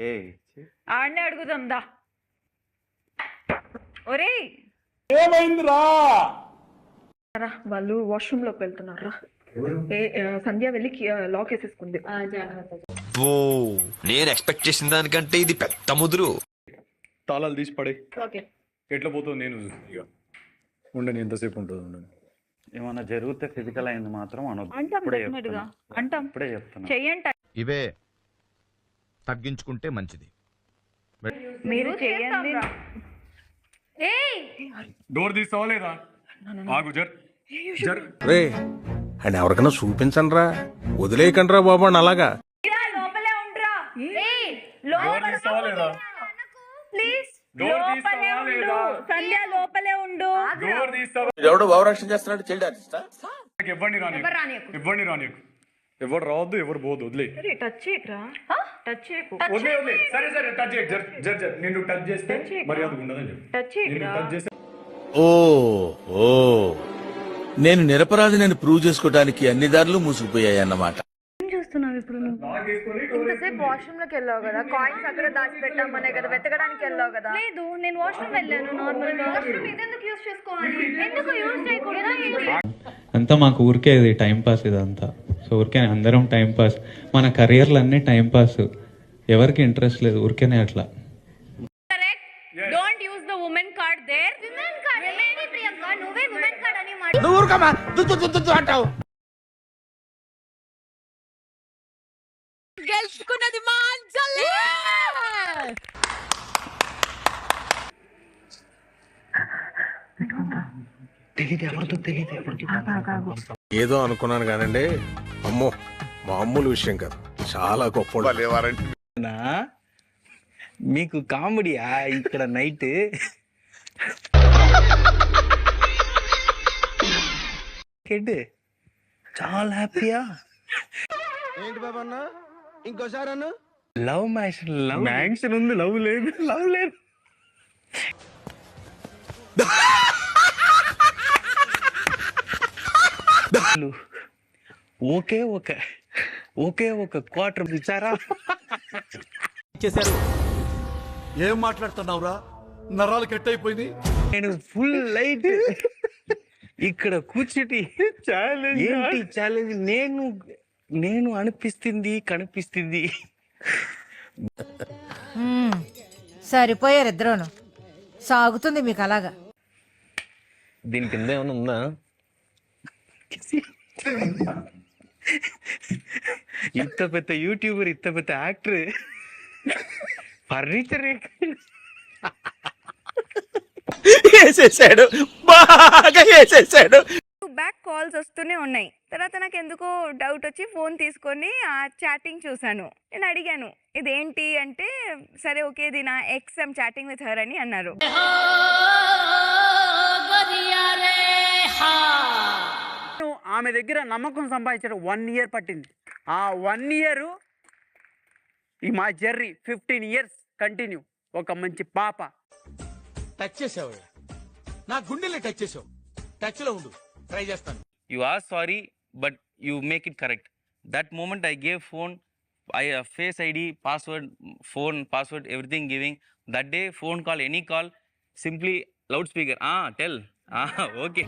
ఏ ఆడనే అడుగుదాం దా. ఒరే ఏమైందిరా? వాళ్ళు వాష్రూమ్ లోకి వెళ్తున్నారు. సంధ్య వెళ్ళి లాక్ వేసేసుకుంది. నేను ఎక్స్పెక్ట్ చేసిన దానికంటే ఇది పెద్ద ముదురు. తాళాలు తీసి పడే. ఓకే ఎట్లా పోతుంది నేను ఇక ఉండని ఎంతసేపు ఉంటుంది ఉండని. ఏమన్నా జరిగితే ఫిజికల్ అయింది మాత్రం అనొద్దు. అంటాం ఇప్పుడే definite గా. చెప్తున్నా. అంటాం ఇప్పుడే చెప్తున్నా. చెయ్యండి. ఇవే తగ్గించుకుంటే మంచిది. మీరు చెయ్యండి. డోర్ తీస్తావా లేదా? ఆగు జర్ జర్. రే అండ్ ఎవరికైనా చూపించండి రా, వదిలేయకండి రా బాబు అని అలాగా. లోపలే ఉండరా డోర్ తీస్తావా లేదా? ప్లీజ్. డోర్ తీస్తావా లేదా? సంధ్య లోపలే ఉండు. డోర్ తీస్తావా? ఎవడో భావరక్షణ చేస్తున్నాడు, చైల్డ్ ఆర్టిస్టా? ఇవ్వండి రానియకు, ఇవ్వండి రానియకు. ఎవరు రావద్దు, ఎవరు పోదు, వదిలే. టచ్ చేయకురా, టచ్ చేయకు. వదిలే వదిలే. సరే సరే టచ్ చేయ. జర్ జర్ జర్. నిన్ను టచ్ చేస్తే మర్యాద ఉండదని చెప్పు. టచ్ నిన్ను చేయకురా. టచ్ చేస్తే ఓ నేను నిరపరాధిని ప్రూవ్ చేసుకోవడానికి అన్ని దారులు మూసుకుపోయాయి అన్నమాట. ఏం చూస్తున్నావు ఇప్పుడు నువ్వు? లాగేసుకొని ఇంతసేపు వాష్రూమ్ లోకి వెళ్ళావు కదా, కాయిన్స్ అక్కడ దాచిపెట్టామనే కదా వెతకడానికి వెళ్ళావు కదా. లేదు, నేను వాష్రూమ్ వెళ్ళాను నార్మల్ గా. వాష్రూమ్ ఇదెందుకు యూజ్ చేసుకోవాలి? ఎందుకు యూజ్ చేయకూడదా ఏంటి? అంతా మాకు ఊరికే ఇది టైం పాస్ ఇదంతా. సో ఊరికే అందరం టైం పాస్, మన కెరియర్లు అన్నీ టైం పాస్, ఎవరికి ఇంట్రెస్ట్ లేదు, ఊరికేనే అట్లా. Don't use the woman card there. Women card ఏంటి ప్రియాంక? నువ్వే విమెన్ కార్డ్ అని అంటావు. గెలుచుకున్నది మా అంజలి. ఏదో అనుకున్నాను కానండి, అమ్మో మామూలు విషయం కాదు, చాలా గొప్ప. మీకు కామెడీయా ఇక్కడ నైట్? చాలా హ్యాపీయా? ఏంటి బాబా అన్న, ఇంకోసారి అన్న. లవ్ మ్యాక్షన్, లవ్ మ్యాక్షన్ ఉంది, లవ్ లేదు, లవ్ లేదు. ఓకే ఓకే ఓకే ఒక క్వార్టర్ ఇచ్చారా? చేశారు. ఏం మాట్లాడుతున్నావురా, నరాలు కట్ అయిపోయింది. నేను ఫుల్ లైట్ ఇక్కడ కూర్చుటి ఏంటి ఛాలెంజ్? నేను అనిపిస్తుంది కనిపిస్తుంది. సరిపోయారు ఇద్దరును, సాగుతుంది మీకు అలాగా. దీని కింద ఏమైనా ఉందా? ఇంత పెద్ద యూట్యూబర్, ఇంత పెద్ద యాక్టర్, ఫర్నిచర్ వేసేసాడు, బాగా వేసేసాడు. బ్యాక్ కాల్స్ వస్తూనే ఉన్నాయి. తర్వాత నాకు ఎందుకో డౌట్ వచ్చి ఫోన్ తీసుకొని ఆ చాటింగ్ చూసాను. నేను అడిగాను ఇదేంటి అంటే, సరే ఓకే ఇది నా X, I'm chatting with her అని అన్నారు. ఆమె దగ్గర నమ్మకం సంపాదించడం 1 year పట్టింది. ఆ 1 year ఈ మా జర్నీ 15 years కంటిన్యూ. ఒక మంచి పాప. టచ్ చేసావు, నా గుండెల్ని టచ్ చేసావు. టచ్ లో ఉండు, ట్రై చేస్తాను. You are sorry, but you make it correct. That moment I gave phone, face ID, password, phone password, everything giving. That day phone call, any call, simply loudspeaker. Tell. Okay.